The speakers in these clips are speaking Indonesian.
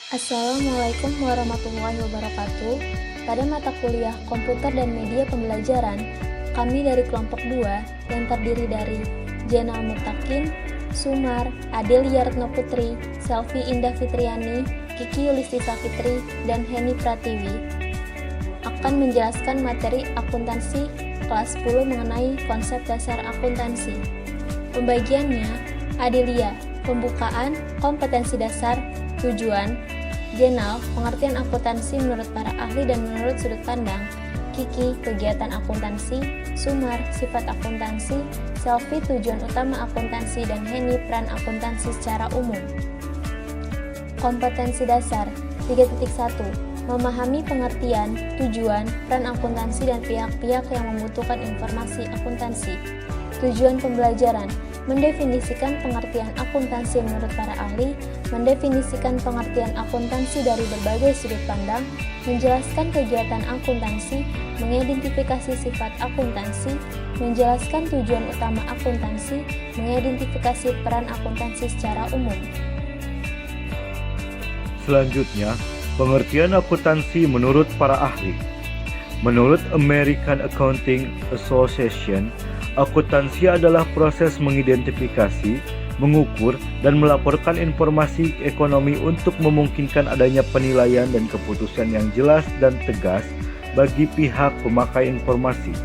Assalamualaikum warahmatullahi wabarakatuh. Pada mata kuliah Komputer dan Media Pembelajaran, kami dari kelompok 2 yang terdiri dari Jenal Mutakin, Sumar, Adelia Retnoputri, Selvi Indah Fitriani, Kiki Yulistisa Fitri, dan Heni Pratiwi akan menjelaskan materi akuntansi kelas 10 mengenai konsep dasar akuntansi. Pembagiannya, Adelia, pembukaan, kompetensi dasar, tujuan, Jenal, pengertian akuntansi menurut para ahli dan menurut sudut pandang, Kiki, kegiatan akuntansi, Sumar, sifat akuntansi, Selvi, tujuan utama akuntansi, dan Heni, peran akuntansi secara umum. Kompetensi dasar 3.1 Memahami pengertian, tujuan, peran akuntansi dan pihak-pihak yang membutuhkan informasi akuntansi. Tujuan pembelajaran mendefinisikan pengertian akuntansi menurut para ahli, mendefinisikan pengertian akuntansi dari berbagai sudut pandang, menjelaskan kegiatan akuntansi, mengidentifikasi sifat akuntansi, menjelaskan tujuan utama akuntansi, mengidentifikasi peran akuntansi secara umum. Selanjutnya, pengertian akuntansi menurut para ahli. Menurut American Accounting Association, akuntansi adalah proses mengidentifikasi, mengukur, dan melaporkan informasi ekonomi untuk memungkinkan adanya penilaian dan keputusan yang jelas dan tegas bagi pihak pemakai informasi.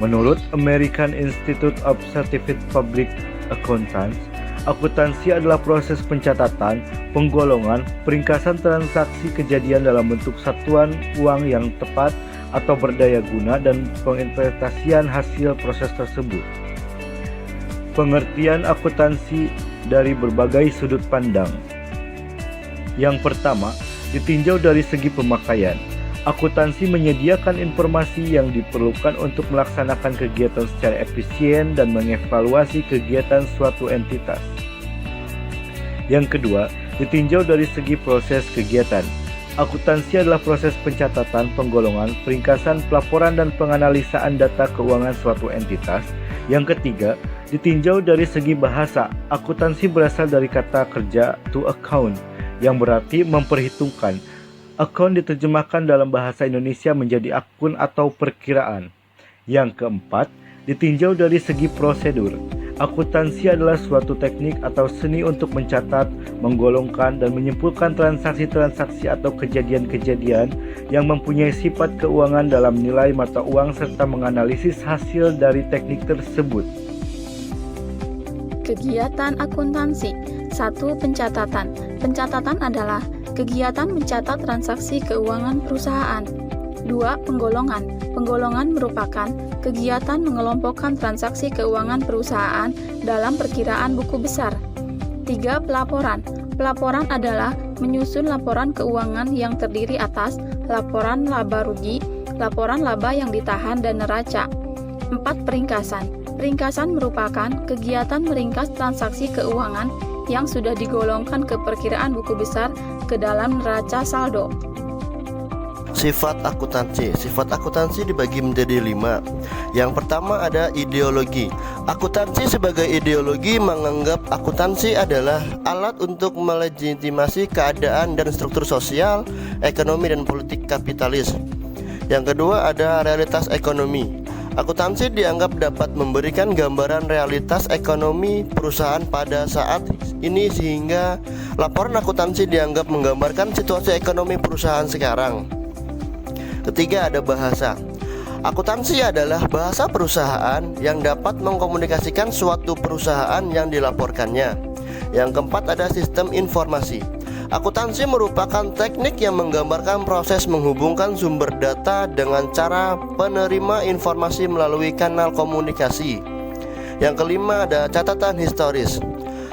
Menurut American Institute of Certified Public Accountants, akuntansi adalah proses pencatatan, penggolongan, peringkasan transaksi kejadian dalam bentuk satuan uang yang tepat atau berdaya guna dan penginvestasian hasil proses tersebut. Pengertian akuntansi dari berbagai sudut pandang. Yang pertama, ditinjau dari segi pemakaian. Akuntansi menyediakan informasi yang diperlukan untuk melaksanakan kegiatan secara efisien dan mengevaluasi kegiatan suatu entitas. Yang kedua, ditinjau dari segi proses kegiatan. Akuntansi adalah proses pencatatan, penggolongan, peringkasan, pelaporan, dan penganalisaan data keuangan suatu entitas. Yang ketiga, ditinjau dari segi bahasa. Akuntansi berasal dari kata kerja to account, yang berarti memperhitungkan. Account diterjemahkan dalam bahasa Indonesia menjadi akun atau perkiraan. Yang keempat, ditinjau dari segi prosedur. Akuntansi adalah suatu teknik atau seni untuk mencatat, menggolongkan, dan menyimpulkan transaksi-transaksi atau kejadian-kejadian yang mempunyai sifat keuangan dalam nilai mata uang serta menganalisis hasil dari teknik tersebut. Kegiatan akuntansi. 1. Pencatatan. Pencatatan adalah kegiatan mencatat transaksi keuangan perusahaan. 2. Penggolongan. Penggolongan merupakan kegiatan mengelompokkan transaksi keuangan perusahaan dalam perkiraan buku besar. 3. Pelaporan. Pelaporan adalah menyusun laporan keuangan yang terdiri atas laporan laba rugi, laporan laba yang ditahan dan neraca. 4. Peringkasan. Peringkasan merupakan kegiatan meringkas transaksi keuangan yang sudah digolongkan ke perkiraan buku besar ke dalam neraca saldo. Sifat akuntansi. Sifat akuntansi dibagi menjadi 5. Yang pertama ada ideologi. Akuntansi sebagai ideologi menganggap akuntansi adalah alat untuk melegitimasi keadaan dan struktur sosial, ekonomi, dan politik kapitalis. Yang kedua ada realitas ekonomi. Akuntansi dianggap dapat memberikan gambaran realitas ekonomi perusahaan pada saat ini sehingga laporan akuntansi dianggap menggambarkan situasi ekonomi perusahaan sekarang. Ketiga ada bahasa. Akuntansi adalah bahasa perusahaan yang dapat mengkomunikasikan suatu perusahaan yang dilaporkannya. Yang keempat ada sistem informasi. Akuntansi merupakan teknik yang menggambarkan proses menghubungkan sumber data dengan cara penerima informasi melalui kanal komunikasi. Yang kelima ada catatan historis.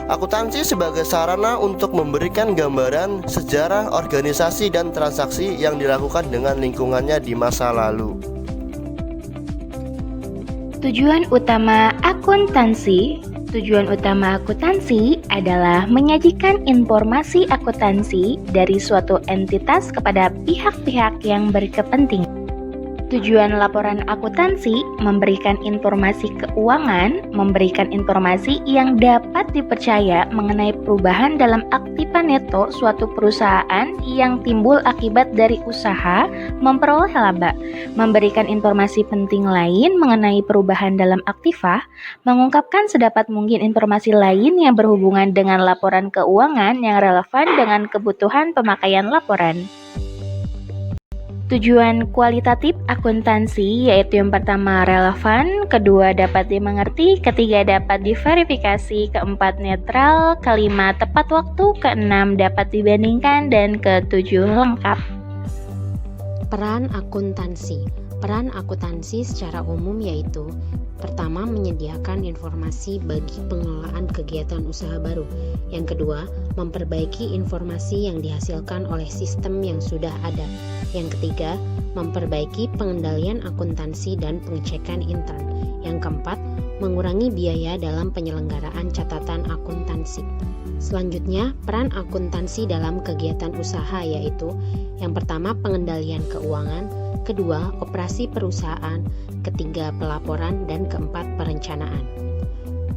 Akuntansi sebagai sarana untuk memberikan gambaran sejarah organisasi dan transaksi yang dilakukan dengan lingkungannya di masa lalu. Tujuan utama akuntansi. Tujuan utama akuntansi adalah menyajikan informasi akuntansi dari suatu entitas kepada pihak-pihak yang berkepentingan. Tujuan laporan akuntansi memberikan informasi keuangan, memberikan informasi yang dapat dipercaya mengenai perubahan dalam aktiva neto suatu perusahaan yang timbul akibat dari usaha memperoleh laba, memberikan informasi penting lain mengenai perubahan dalam aktiva, mengungkapkan sedapat mungkin informasi lain yang berhubungan dengan laporan keuangan yang relevan dengan kebutuhan pemakaian laporan. Tujuan kualitatif akuntansi yaitu yang pertama relevan, kedua dapat dimengerti, ketiga dapat diverifikasi, keempat netral, kelima tepat waktu, keenam dapat dibandingkan, dan ketujuh lengkap. Peran akuntansi. Peran akuntansi secara umum yaitu pertama, menyediakan informasi bagi pengelolaan kegiatan usaha baru. Yang kedua, memperbaiki informasi yang dihasilkan oleh sistem yang sudah ada. Yang ketiga, memperbaiki pengendalian akuntansi dan pengecekan intern. Yang keempat, mengurangi biaya dalam penyelenggaraan catatan akuntansi. Selanjutnya, peran akuntansi dalam kegiatan usaha yaitu yang pertama, pengendalian keuangan, kedua, operasi perusahaan, ketiga, pelaporan, dan keempat, perencanaan.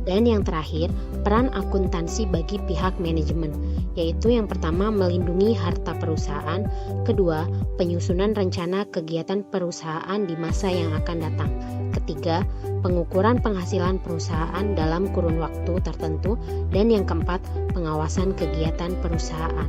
Dan yang terakhir, peran akuntansi bagi pihak manajemen, yaitu yang pertama, melindungi harta perusahaan, kedua, penyusunan rencana kegiatan perusahaan di masa yang akan datang, ketiga, pengukuran penghasilan perusahaan dalam kurun waktu tertentu, dan yang keempat, pengawasan kegiatan perusahaan.